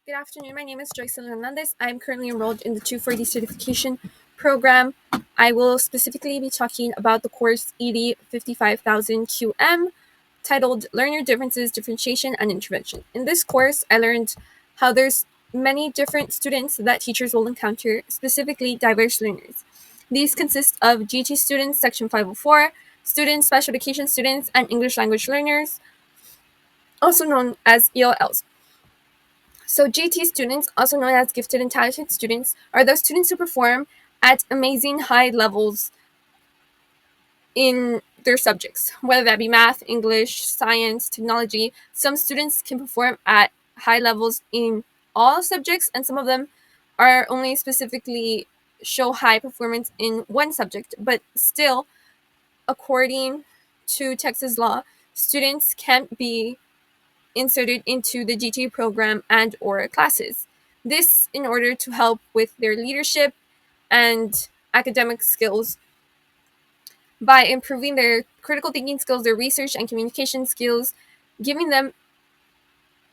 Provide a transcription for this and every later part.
Good afternoon. My name is Joyce Hernandez. I'm currently enrolled in the 240 certification program. I will specifically be talking about the course ED5100QM titled Learn Your Differences, Differentiation, and Intervention. In this course, I learned how there's many different students that teachers will encounter, specifically diverse learners. These consist of GT students, Section 504, students, special education students, and English language learners, also known as ELLs. So GT students, also known as gifted and talented students, are those students who perform at amazing high levels in their subjects, whether that be math, English, science, technology. Some students can perform at high levels in all subjects, and some of them are only specifically show high performance in one subject. But still, according to Texas law, students can't be inserted into the GT program and or classes. This in order to help with their leadership and academic skills by improving their critical thinking skills, their research and communication skills, giving them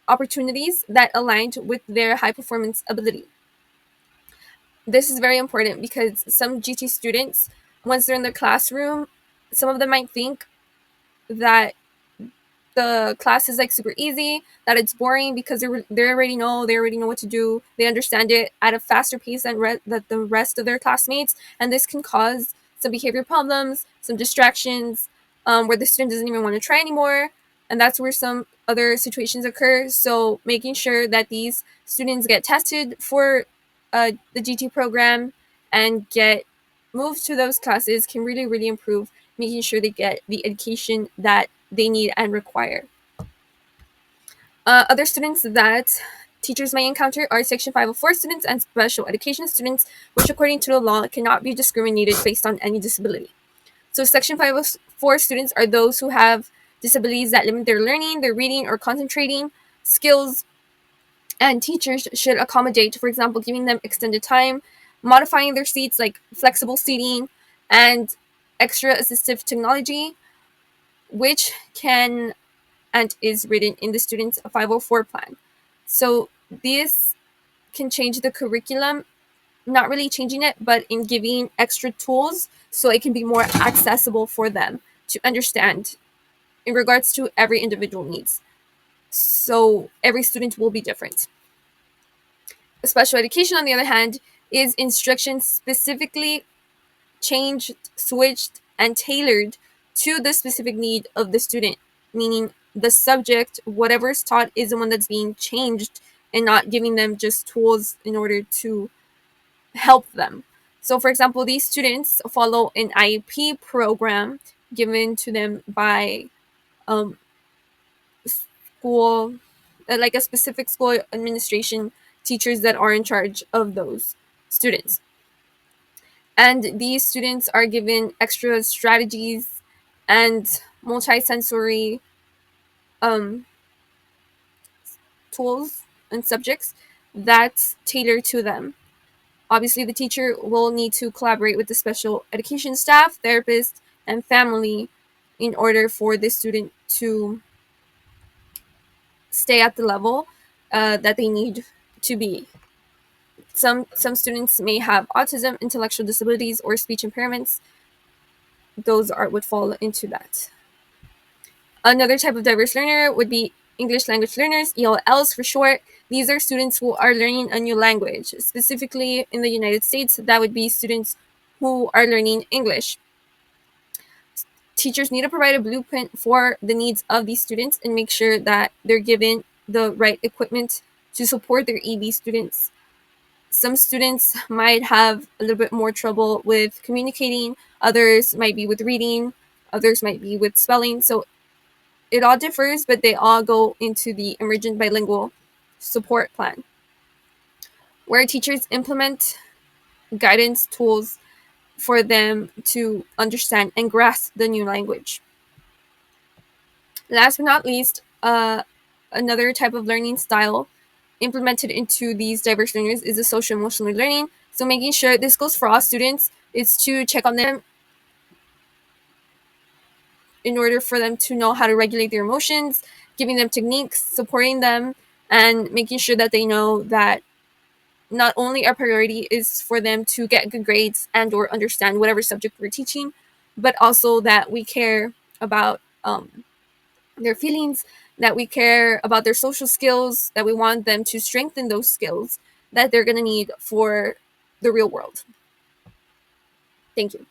opportunities that aligned with their high performance ability. This is very important because some GT students, once they're in the classroom, some of them might think that the class is like super easy, that it's boring because they already know what to do. They understand it at a faster pace than the rest of their classmates, and this can cause some behavior problems, some distractions, where the student doesn't even want to try anymore, and that's where some other situations occur. So making sure that these students get tested for the GT program and get moved to those classes can really improve making sure they get the education that they need and require. Other students that teachers may encounter are Section 504 students and special education students, which according to the law cannot be discriminated based on any disability. So Section 504 students are those who have disabilities that limit their learning, their reading, or concentrating skills, and teachers should accommodate, for example, giving them extended time, modifying their seats like flexible seating, and extra assistive technology, which can and is written in the student's 504 plan. So this can change the curriculum, not really changing it, but in giving extra tools so it can be more accessible for them to understand in regards to every individual needs. So every student will be different. Special education, on the other hand, is instruction specifically changed, switched, and tailored to the specific need of the student, meaning the subject, whatever is taught, is the one that's being changed and not giving them just tools in order to help them. So, for example, these students follow an IEP program given to them by school, like a specific school administration teachers that are in charge of those students. And these students are given extra strategies and multi-sensory tools and subjects that tailor to them. Obviously, the teacher will need to collaborate with the special education staff, therapist, and family in order for the student to stay at the level that they need to be. Some students may have autism, intellectual disabilities, or speech impairments. Those would fall into that. Another type of diverse learner would be English language learners, ELLs for short. These are students who are learning a new language. Specifically in the United States, that would be students who are learning English. Teachers need to provide a blueprint for the needs of these students and make sure that they're given the right equipment to support their EB students. Some students might have a little bit more trouble with communicating, others might be with reading, others might be with spelling. So it all differs, but they all go into the emergent bilingual support plan, where teachers implement guidance tools for them to understand and grasp the new language. Last but not least, another type of learning style implemented into these diverse learners is the social emotional learning. So making sure this goes for all students is to check on them in order for them to know how to regulate their emotions, giving them techniques, supporting them, and making sure that they know that not only our priority is for them to get good grades and or understand whatever subject we're teaching, but also that we care about their feelings, that we care about their social skills, that we want them to strengthen those skills that they're going to need for the real world. Thank you.